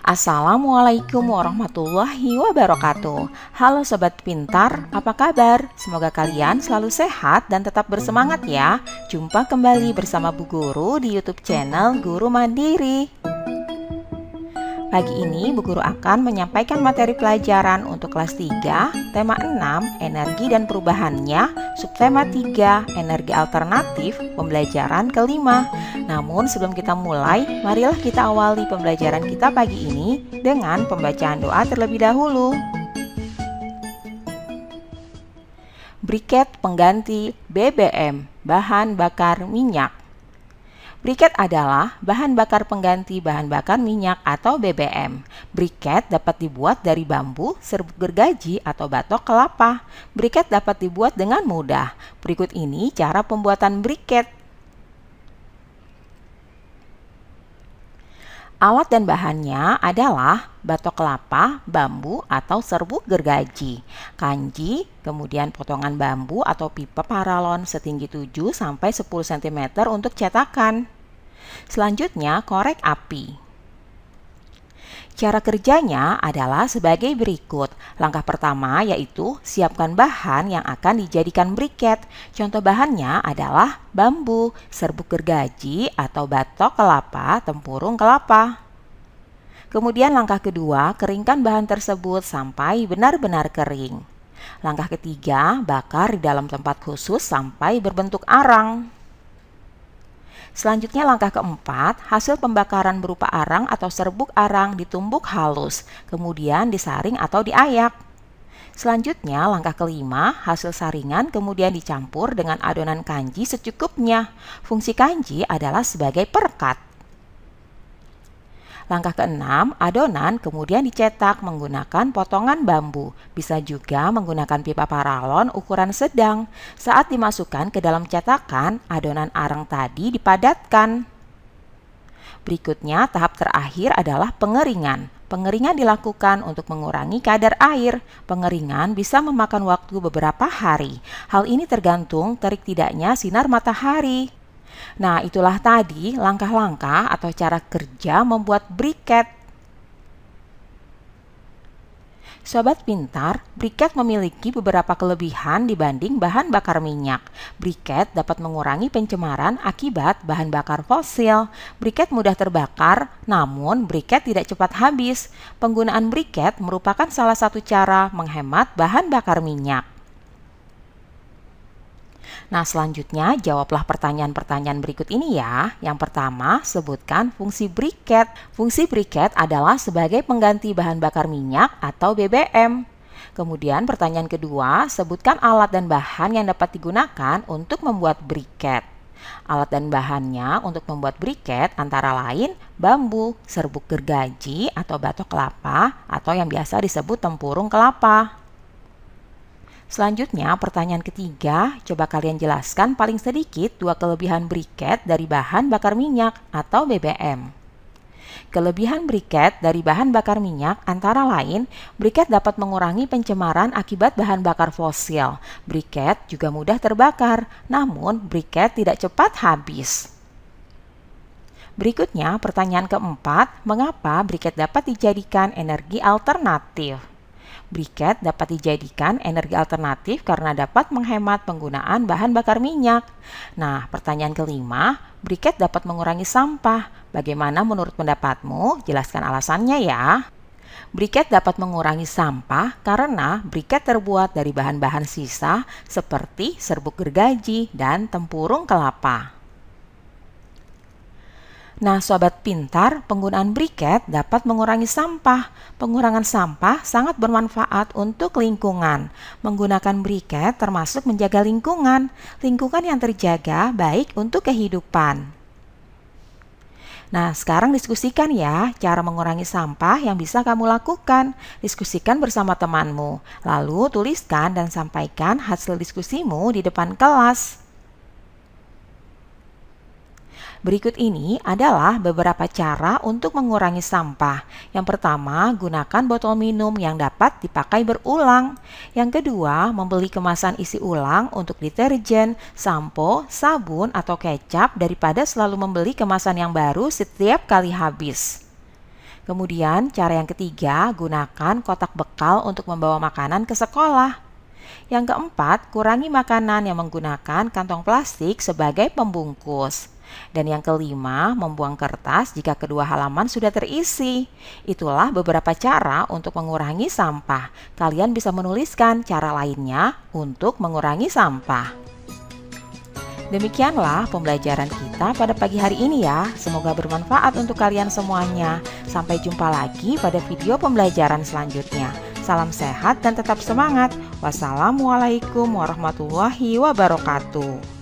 Assalamualaikum warahmatullahi wabarakatuh. Halo Sobat Pintar, apa kabar? Semoga kalian selalu sehat dan tetap bersemangat ya. Jumpa kembali bersama Bu Guru di YouTube channel Guru Mandiri. Pagi ini Bu Guru akan menyampaikan materi pelajaran untuk kelas 3, tema 6, energi dan perubahannya, subtema 3, energi alternatif, pembelajaran kelima. Namun sebelum kita mulai, marilah kita awali pembelajaran kita pagi ini dengan pembacaan doa terlebih dahulu. Briket pengganti BBM, bahan bakar minyak. Briket adalah bahan bakar pengganti bahan bakar minyak atau BBM. Briket dapat dibuat dari bambu, serbuk gergaji, atau batok kelapa. Briket dapat dibuat dengan mudah. Berikut ini cara pembuatan briket. Alat dan bahannya adalah batok kelapa, bambu, atau serbuk gergaji, kanji, kemudian potongan bambu atau pipa paralon setinggi 7-10 cm untuk cetakan. Selanjutnya, korek api. Cara kerjanya adalah sebagai berikut. Langkah pertama yaitu siapkan bahan yang akan dijadikan briket. Contoh bahannya adalah bambu, serbuk gergaji, atau batok kelapa, tempurung kelapa. Kemudian langkah kedua, keringkan bahan tersebut sampai benar-benar kering. Langkah ketiga, bakar di dalam tempat khusus sampai berbentuk arang. Selanjutnya langkah keempat, hasil pembakaran berupa arang atau serbuk arang ditumbuk halus, kemudian disaring atau diayak. Selanjutnya langkah kelima, hasil saringan kemudian dicampur dengan adonan kanji secukupnya. Fungsi kanji adalah sebagai perekat. Langkah keenam, adonan kemudian dicetak menggunakan potongan bambu. Bisa juga menggunakan pipa paralon ukuran sedang. Saat dimasukkan ke dalam cetakan, adonan arang tadi dipadatkan. Berikutnya, tahap terakhir adalah pengeringan. Pengeringan dilakukan untuk mengurangi kadar air. Pengeringan bisa memakan waktu beberapa hari. Hal ini tergantung terik tidaknya sinar matahari. Nah, itulah tadi langkah-langkah atau cara kerja membuat briket. Sobat pintar, briket memiliki beberapa kelebihan dibanding bahan bakar minyak. Briket dapat mengurangi pencemaran akibat bahan bakar fosil. Briket mudah terbakar, namun briket tidak cepat habis. Penggunaan briket merupakan salah satu cara menghemat bahan bakar minyak. Nah, selanjutnya jawablah pertanyaan-pertanyaan berikut ini ya. Yang pertama, sebutkan fungsi briket. Fungsi briket adalah sebagai pengganti bahan bakar minyak atau BBM. Kemudian pertanyaan kedua, sebutkan alat dan bahan yang dapat digunakan untuk membuat briket. Alat dan bahannya untuk membuat briket antara lain bambu, serbuk gergaji atau batok kelapa atau yang biasa disebut tempurung kelapa. Selanjutnya, pertanyaan ketiga, coba kalian jelaskan paling sedikit 2 kelebihan briket dari bahan bakar minyak atau BBM. Kelebihan briket dari bahan bakar minyak antara lain, briket dapat mengurangi pencemaran akibat bahan bakar fosil. Briket juga mudah terbakar, namun briket tidak cepat habis. Berikutnya, pertanyaan keempat, mengapa briket dapat dijadikan energi alternatif? Briket dapat dijadikan energi alternatif karena dapat menghemat penggunaan bahan bakar minyak. Nah, pertanyaan kelima, briket dapat mengurangi sampah. Bagaimana menurut pendapatmu? Jelaskan alasannya ya. Briket dapat mengurangi sampah karena briket terbuat dari bahan-bahan sisa seperti serbuk gergaji dan tempurung kelapa. Nah, sobat pintar, penggunaan briket dapat mengurangi sampah. Pengurangan sampah sangat bermanfaat untuk lingkungan. Menggunakan briket termasuk menjaga lingkungan. Lingkungan yang terjaga baik untuk kehidupan. Nah, sekarang diskusikan ya cara mengurangi sampah yang bisa kamu lakukan. Diskusikan bersama temanmu. Lalu tuliskan dan sampaikan hasil diskusimu di depan kelas. Berikut ini adalah beberapa cara untuk mengurangi sampah. Yang pertama, gunakan botol minum yang dapat dipakai berulang. Yang kedua, membeli kemasan isi ulang untuk deterjen, sampo, sabun, atau kecap daripada selalu membeli kemasan yang baru setiap kali habis. Kemudian, cara yang ketiga, gunakan kotak bekal untuk membawa makanan ke sekolah. Yang keempat, kurangi makanan yang menggunakan kantong plastik sebagai pembungkus. Dan yang kelima, membuang kertas jika kedua halaman sudah terisi. Itulah beberapa cara untuk mengurangi sampah. Kalian bisa menuliskan cara lainnya untuk mengurangi sampah. Demikianlah pembelajaran kita pada pagi hari ini ya. Semoga bermanfaat untuk kalian semuanya. Sampai jumpa lagi pada video pembelajaran selanjutnya. Salam sehat dan tetap semangat. Wassalamualaikum warahmatullahi wabarakatuh.